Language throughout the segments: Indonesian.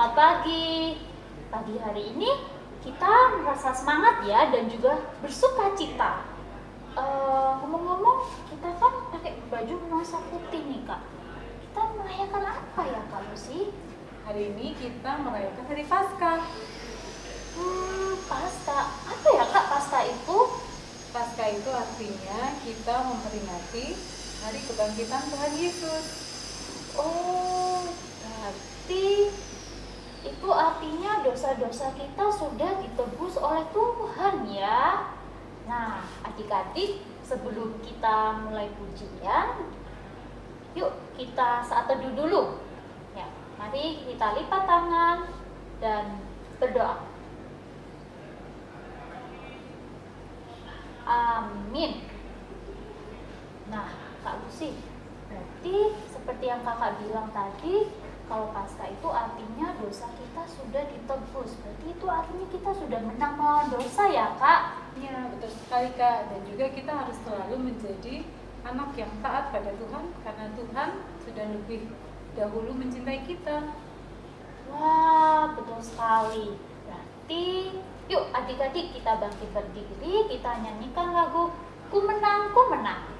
Selamat pagi. Pagi hari ini kita merasa semangat ya dan juga bersuka cita. Ngomong-ngomong, kita kan pakai baju nuansa putih nih Kak. Kita merayakan apa ya Kak Lucy? Hari ini kita merayakan Hari Paskah. Paskah. Apa ya Kak Paskah itu? Paskah itu artinya kita memperingati Hari Kebangkitan Tuhan Yesus. Oh, berarti itu artinya dosa-dosa kita sudah ditebus oleh Tuhan ya. Nah, adik-adik, sebelum kita mulai pujian, yuk kita saat teduh dulu. Ya, mari kita lipat tangan dan berdoa. Amin. Nah, Kak Lucy, berarti seperti yang kakak bilang tadi, kalau Paskah itu artinya dosa kita sudah ditebus. Berarti itu artinya kita sudah menang melawan dosa ya Kak? Ya, betul sekali Kak. Dan juga kita harus selalu menjadi anak yang taat pada Tuhan, karena Tuhan sudah lebih dahulu mencintai kita. Wah, betul sekali. Berarti yuk adik-adik kita bangkit berdiri, kita nyanyikan lagu Ku Menang, Ku Menang.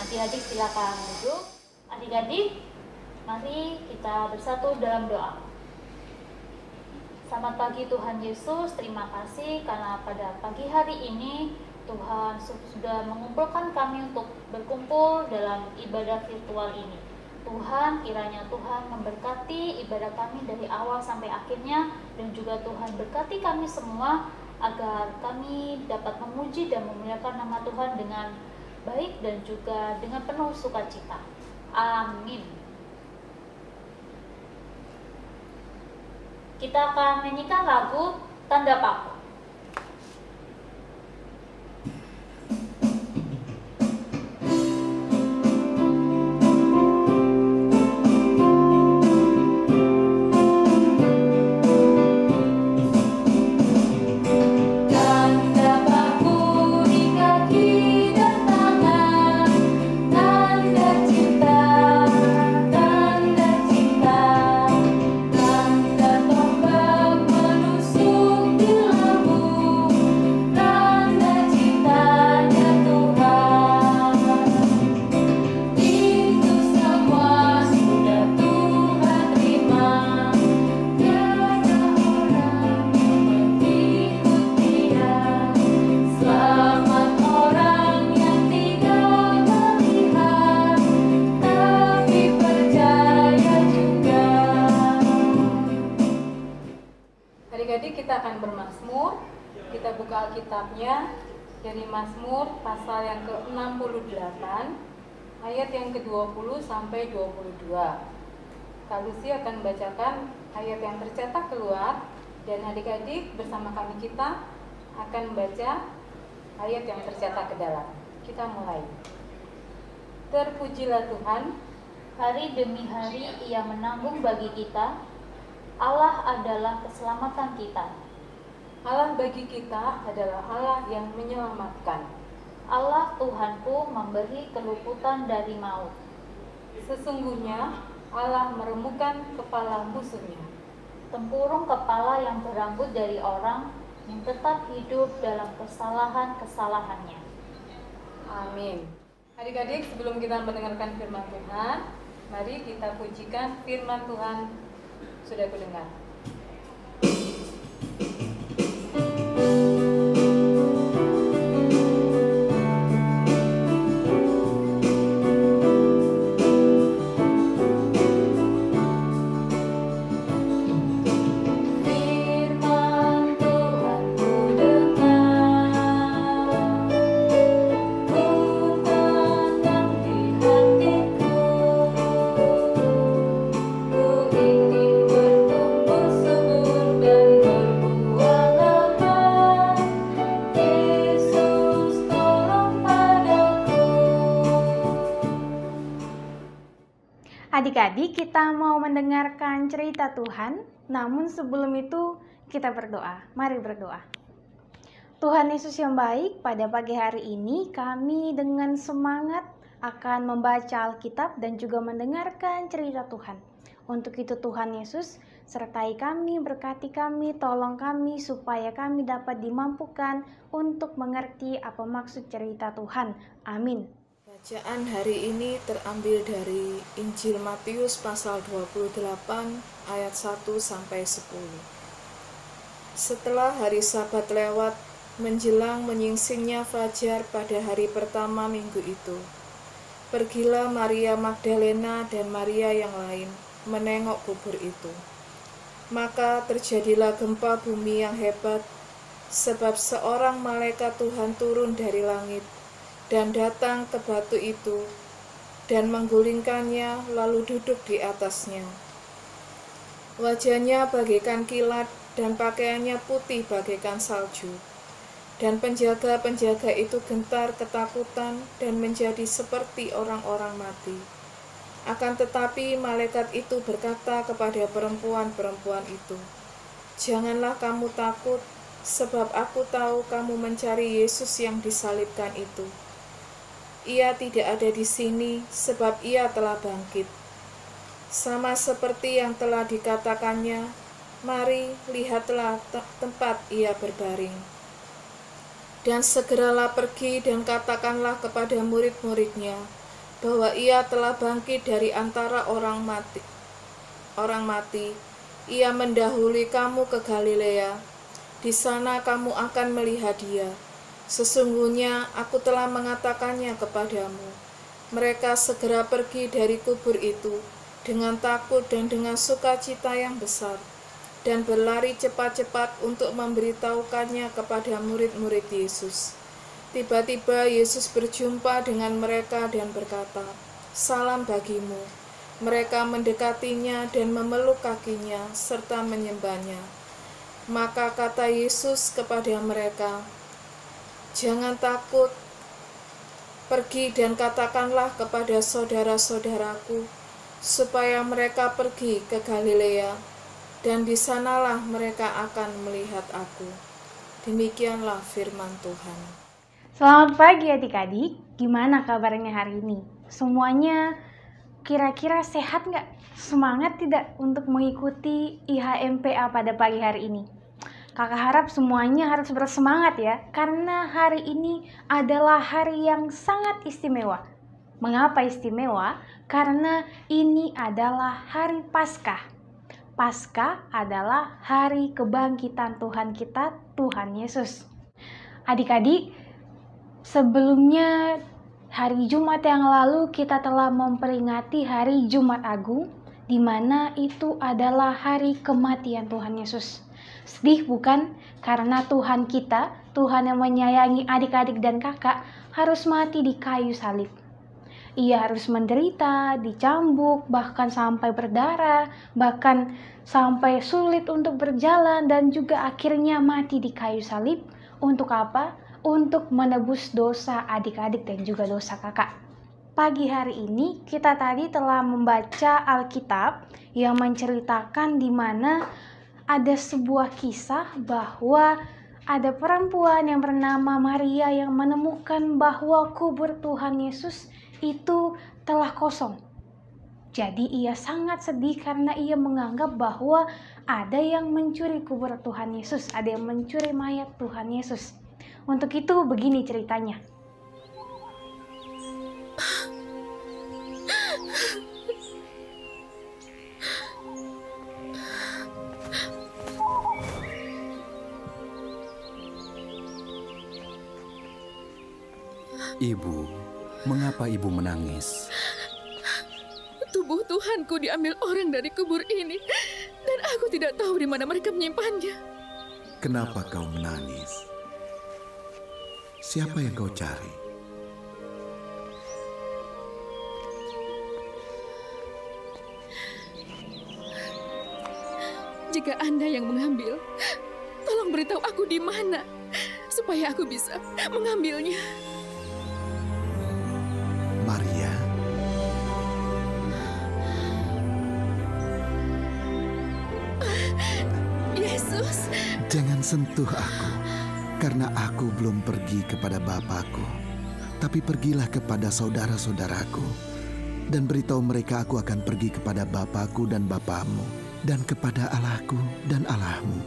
Adik-adik silakan duduk. Adik-adik, mari kita bersatu dalam doa. Selamat pagi Tuhan Yesus, terima kasih karena pada pagi hari ini Tuhan sudah mengumpulkan kami untuk berkumpul dalam ibadah virtual ini. Tuhan, kiranya Tuhan memberkati ibadah kami dari awal sampai akhirnya, dan juga Tuhan berkati kami semua agar kami dapat memuji dan memuliakan nama Tuhan dengan baik dan juga dengan penuh sukacita. Amin. Kita akan menyanyikan lagu Tanda Paku. Kita akan bermazmur. Kita buka Alkitabnya dari Mazmur pasal yang ke-68 ayat yang ke-20 sampai 22. Kak Lucy akan membacakan ayat yang tercetak keluar, dan adik-adik bersama kami kita akan membaca ayat yang tercetak ke dalam. Kita mulai. Terpujilah Tuhan, Hari demi hari Ia menanggung bagi kita. Allah adalah keselamatan kita. Allah bagi kita adalah Allah yang menyelamatkan. Allah Tuhanku memberi keluputan dari maut. Sesungguhnya Allah meremukkan kepala musuhnya. Tempurung kepala yang berambut dari orang yang tetap hidup dalam kesalahan-kesalahannya. Amin. Adik-adik, sebelum kita mendengarkan firman Tuhan, mari kita pujikan firman Tuhan. Sudah kudengar. Adik-adik, kita mau mendengarkan cerita Tuhan, namun sebelum itu kita berdoa. Mari berdoa. Tuhan Yesus yang baik, pada pagi hari ini kami dengan semangat akan membaca Alkitab dan juga mendengarkan cerita Tuhan. Untuk itu Tuhan Yesus, sertai kami, berkati kami, tolong kami supaya kami dapat dimampukan untuk mengerti apa maksud cerita Tuhan. Amin. Bacaan hari ini terambil dari Injil Matius pasal 28 ayat 1 sampai 10. Setelah hari Sabat lewat, menjelang menyingsingnya fajar pada hari pertama minggu itu, pergilah Maria Magdalena dan Maria yang lain menengok kubur itu. Maka terjadilah gempa bumi yang hebat, sebab seorang malaikat Tuhan turun dari langit dan datang ke batu itu, dan menggulingkannya lalu duduk di atasnya. Wajahnya bagaikan kilat, dan pakaiannya putih bagaikan salju. Dan penjaga-penjaga itu gentar ketakutan dan menjadi seperti orang-orang mati. Akan tetapi malaikat itu berkata kepada perempuan-perempuan itu, "Janganlah kamu takut, sebab aku tahu kamu mencari Yesus yang disalibkan itu. Ia tidak ada di sini, sebab ia telah bangkit. Sama seperti yang telah dikatakannya, mari, lihatlah tempat ia berbaring. Dan segeralah pergi dan katakanlah kepada murid-muridnya, bahwa ia telah bangkit dari antara orang mati. Ia mendahului kamu ke Galilea. Di sana kamu akan melihat dia. Sesungguhnya aku telah mengatakannya kepadamu." Mereka segera pergi dari kubur itu dengan takut dan dengan sukacita yang besar, dan berlari cepat-cepat untuk memberitahukannya kepada murid-murid Yesus. Tiba-tiba Yesus berjumpa dengan mereka dan berkata, "Salam bagimu." Mereka mendekatinya dan memeluk kakinya serta menyembahnya. Maka kata Yesus kepada mereka, "Jangan takut, pergi dan katakanlah kepada saudara-saudaraku, supaya mereka pergi ke Galilea, dan di sanalah mereka akan melihat aku." Demikianlah firman Tuhan. Selamat pagi adik-adik, gimana kabarnya hari ini? Semuanya kira-kira sehat nggak? Semangat tidak untuk mengikuti IHMPA pada pagi hari ini? Kakak harap semuanya harus bersemangat ya, karena hari ini adalah hari yang sangat istimewa. Mengapa istimewa? Karena ini adalah hari Paskah. Paskah adalah hari kebangkitan Tuhan kita, Tuhan Yesus. Adik-adik, sebelumnya hari Jumat yang lalu kita telah memperingati hari Jumat Agung, di mana itu adalah hari kematian Tuhan Yesus. Sedih bukan? Karena Tuhan kita, Tuhan yang menyayangi adik-adik dan kakak, harus mati di kayu salib. ia harus menderita, dicambuk, bahkan sampai berdarah, bahkan sampai sulit untuk berjalan, dan juga akhirnya mati di kayu salib. Untuk apa? Untuk menebus dosa adik-adik dan juga dosa kakak. Pagi hari ini kita tadi telah membaca Alkitab yang menceritakan di mana ada sebuah kisah bahwa ada perempuan yang bernama Maria yang menemukan bahwa kubur Tuhan Yesus itu telah kosong. Jadi ia sangat sedih karena ia menganggap bahwa ada yang mencuri kubur Tuhan Yesus, ada yang mencuri mayat Tuhan Yesus. Untuk itu begini ceritanya. Ibu, mengapa ibu menangis? Tubuh Tuhanku diambil orang dari kubur ini, dan aku tidak tahu di mana mereka menyimpannya. Kenapa kau menangis? Siapa yang kau cari? Jika Anda yang mengambil, tolong beritahu aku di mana, supaya aku bisa mengambilnya. Maria? Yesus. Jangan sentuh aku, karena aku belum pergi kepada Bapakku. Tapi pergilah kepada saudara-saudaraku, dan beritahu mereka aku akan pergi kepada Bapakku dan Bapakmu, dan kepada Allahku dan Allahmu.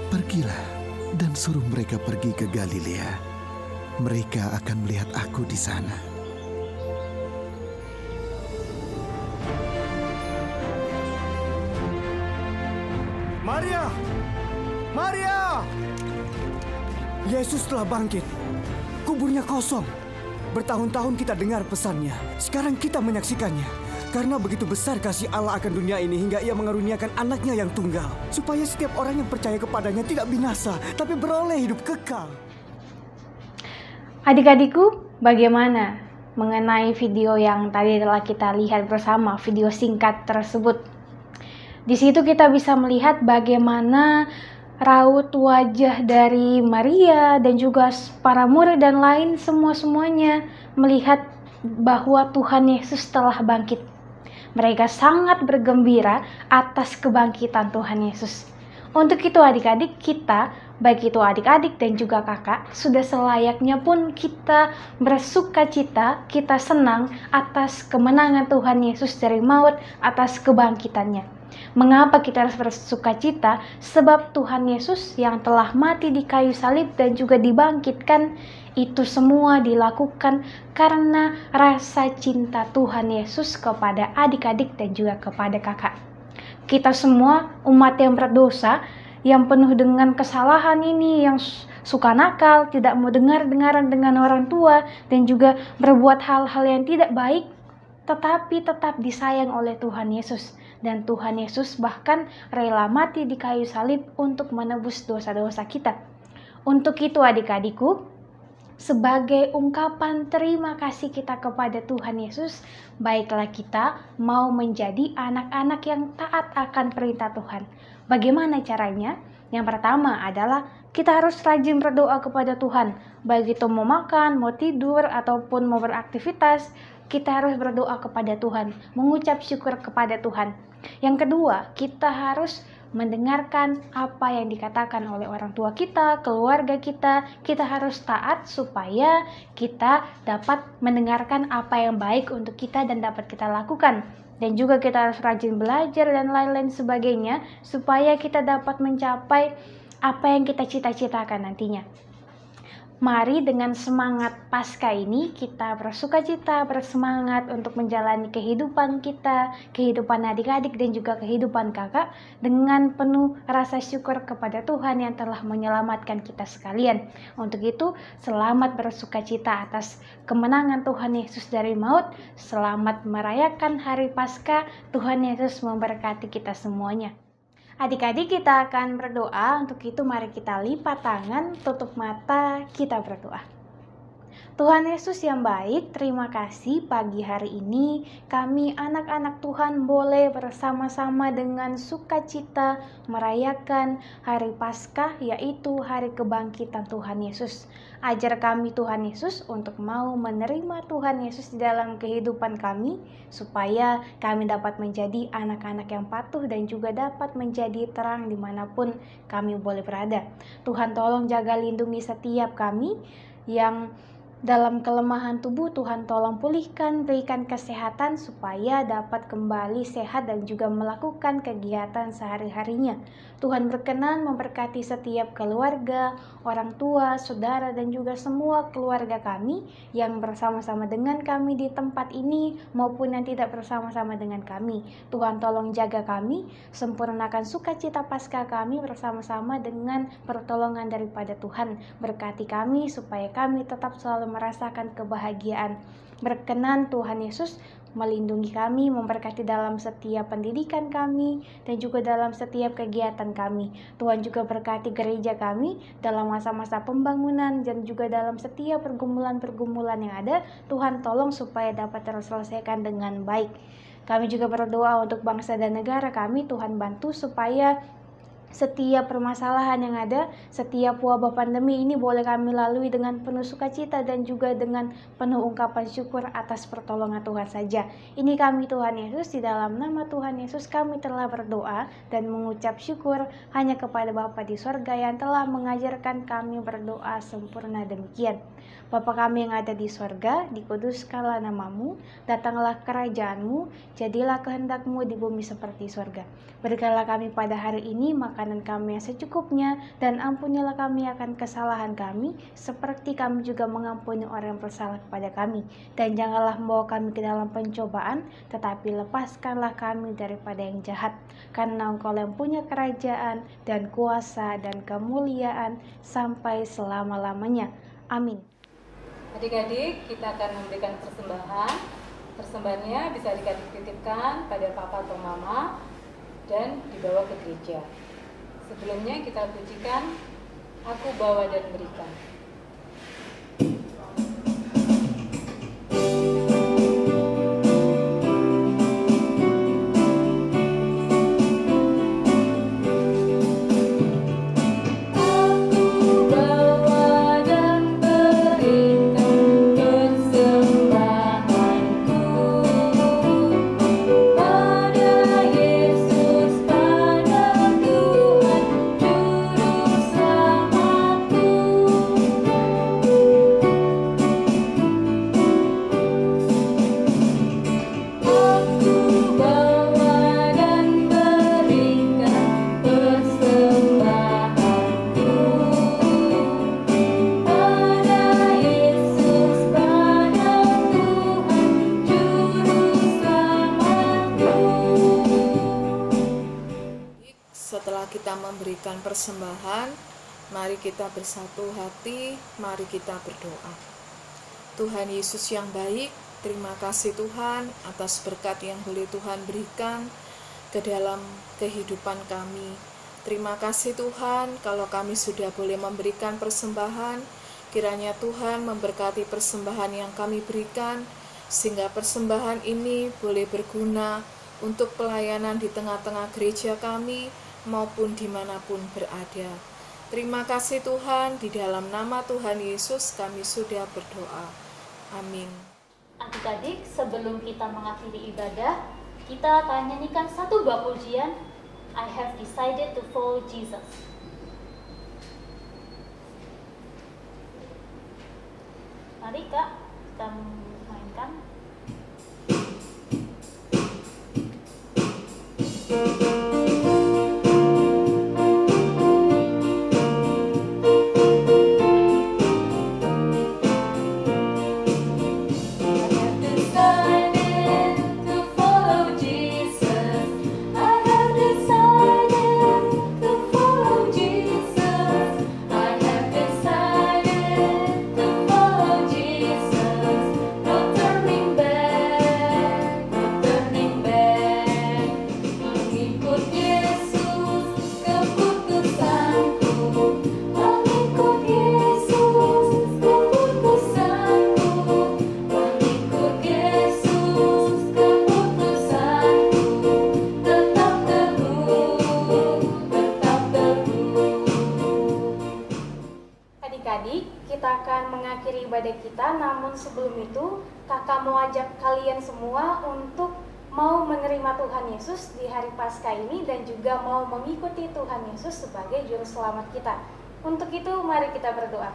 Pergilah dan suruh mereka pergi ke Galilea. Mereka akan melihat aku di sana. Maria! Maria! Yesus telah bangkit. Kuburnya kosong. Bertahun-tahun kita dengar pesannya. Sekarang kita menyaksikannya. Karena begitu besar kasih Allah akan dunia ini hingga ia mengaruniakan anaknya yang tunggal. Supaya setiap orang yang percaya kepadanya tidak binasa, tapi beroleh hidup kekal. Adik-adikku, bagaimana mengenai video yang tadi telah kita lihat bersama, video singkat tersebut? Di situ kita bisa melihat bagaimana raut wajah dari Maria dan juga para murid dan lain semuanya melihat bahwa Tuhan Yesus telah bangkit. Mereka sangat bergembira atas kebangkitan Tuhan Yesus. Untuk itu adik-adik kita, baik itu adik-adik dan juga kakak, sudah selayaknya pun kita bersuka cita, kita senang atas kemenangan Tuhan Yesus dari maut, atas kebangkitannya. Mengapa kita harus bersuka cita? Sebab Tuhan Yesus yang telah mati di kayu salib dan juga dibangkitkan, itu semua dilakukan karena rasa cinta Tuhan Yesus kepada adik-adik dan juga kepada kakak. Kita semua umat yang berdosa, yang penuh dengan kesalahan ini, yang suka nakal, tidak mau dengar-dengaran dengan orang tua, dan juga berbuat hal-hal yang tidak baik, tetapi tetap disayang oleh Tuhan Yesus. Dan Tuhan Yesus bahkan rela mati di kayu salib untuk menebus dosa-dosa kita. Untuk itu adik-adikku, sebagai ungkapan terima kasih kita kepada Tuhan Yesus, baiklah kita mau menjadi anak-anak yang taat akan perintah Tuhan. Bagaimana caranya? Yang pertama adalah kita harus rajin berdoa kepada Tuhan. Baik itu mau makan, mau tidur, ataupun mau beraktivitas, kita harus berdoa kepada Tuhan, mengucap syukur kepada Tuhan. Yang kedua, kita harus mendengarkan apa yang dikatakan oleh orang tua kita, keluarga kita. Kita harus taat supaya kita dapat mendengarkan apa yang baik untuk kita dan dapat kita lakukan. Dan juga kita harus rajin belajar dan lain-lain sebagainya supaya kita dapat mencapai apa yang kita cita-citakan nantinya. Mari dengan semangat Paskah ini kita bersukacita, bersemangat untuk menjalani kehidupan kita, kehidupan adik-adik dan juga kehidupan kakak dengan penuh rasa syukur kepada Tuhan yang telah menyelamatkan kita sekalian. Untuk itu, selamat bersukacita atas kemenangan Tuhan Yesus dari maut. Selamat merayakan hari Paskah. Tuhan Yesus memberkati kita semuanya. Adik-adik, kita akan berdoa. Untuk itu mari kita lipat tangan, tutup mata, kita berdoa. Tuhan Yesus yang baik, terima kasih pagi hari ini kami anak-anak Tuhan boleh bersama-sama dengan sukacita merayakan hari Paskah, yaitu hari kebangkitan Tuhan Yesus. Ajar kami Tuhan Yesus untuk mau menerima Tuhan Yesus di dalam kehidupan kami, supaya kami dapat menjadi anak-anak yang patuh dan juga dapat menjadi terang dimanapun kami boleh berada. Tuhan tolong jaga lindungi setiap kami yang dalam kelemahan tubuh. Tuhan tolong pulihkan, berikan kesehatan supaya dapat kembali sehat dan juga melakukan kegiatan sehari-harinya. Tuhan berkenan memberkati setiap keluarga, orang tua, saudara, dan juga semua keluarga kami yang bersama-sama dengan kami di tempat ini maupun yang tidak bersama-sama dengan kami. Tuhan tolong jaga kami, sempurnakan sukacita Paskah kami bersama-sama dengan pertolongan daripada Tuhan. Berkati kami supaya kami tetap selalu merasakan kebahagiaan. Berkenan Tuhan Yesus melindungi kami, memberkati dalam setiap pendidikan kami, dan juga dalam setiap kegiatan kami. Tuhan juga berkati gereja kami dalam masa-masa pembangunan dan juga dalam setiap pergumulan-pergumulan yang ada. Tuhan tolong supaya dapat terselesaikan dengan baik. Kami juga berdoa untuk bangsa dan negara kami. Tuhan bantu supaya setiap permasalahan yang ada, setiap wabah pandemi ini boleh kami lalui dengan penuh sukacita dan juga dengan penuh ungkapan syukur atas pertolongan Tuhan saja. Ini kami Tuhan Yesus, di dalam nama Tuhan Yesus kami telah berdoa dan mengucap syukur hanya kepada Bapa di sorga yang telah mengajarkan kami berdoa sempurna demikian. Bapa kami yang ada di sorga, dikuduskanlah namamu, datanglah kerajaanmu, jadilah kehendakmu di bumi seperti sorga. Berikanlah kami pada hari ini makanan kami yang secukupnya, dan ampunilah kami akan kesalahan kami, seperti kami juga mengampuni orang yang bersalah kepada kami. Dan janganlah membawa kami ke dalam pencobaan, tetapi lepaskanlah kami daripada yang jahat. Karena Engkau yang punya kerajaan, dan kuasa, dan kemuliaan, sampai selama-lamanya. Amin. Adik-adik, kita akan memberikan persembahan. Persembahannya bisa dititipkan pada papa atau mama dan dibawa ke gereja. Sebelumnya kita pujikan Aku Bawa dan Berikan. Setelah kita memberikan persembahan, mari kita bersatu hati, mari kita berdoa. Tuhan Yesus yang baik, terima kasih Tuhan atas berkat yang boleh Tuhan berikan ke dalam kehidupan kami. Terima kasih Tuhan kalau kami sudah boleh memberikan persembahan, kiranya Tuhan memberkati persembahan yang kami berikan, sehingga persembahan ini boleh berguna untuk pelayanan di tengah-tengah gereja kami, maupun dimanapun berada. Terima kasih Tuhan, di dalam nama Tuhan Yesus kami sudah berdoa. Amin. Adik-adik, sebelum kita mengakhiri ibadah, kita akan nyanyikan satu buah pujian, I have decided to follow Jesus. Mari Kak, kita mainkan. I have decided to follow Jesus. namun sebelum itu kakak mau ajak kalian semua untuk mau menerima Tuhan Yesus di hari Paskah ini dan juga mau mengikuti Tuhan Yesus sebagai juru selamat kita. Untuk itu mari kita berdoa.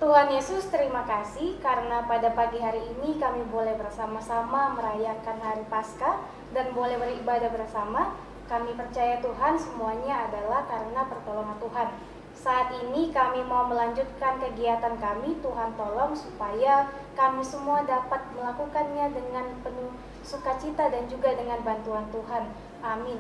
Tuhan Yesus, terima kasih karena pada pagi hari ini kami boleh bersama-sama merayakan hari Paskah dan boleh beribadah bersama. Kami percaya Tuhan semuanya adalah karena pertolongan Tuhan. Saat ini kami mau melanjutkan kegiatan kami. Tuhan tolong supaya kami semua dapat melakukannya dengan penuh sukacita dan juga dengan bantuan Tuhan. Amin.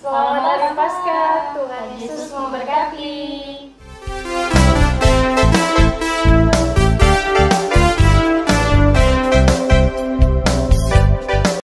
Selamat hari Paskah, Tuhan Yesus memberkati.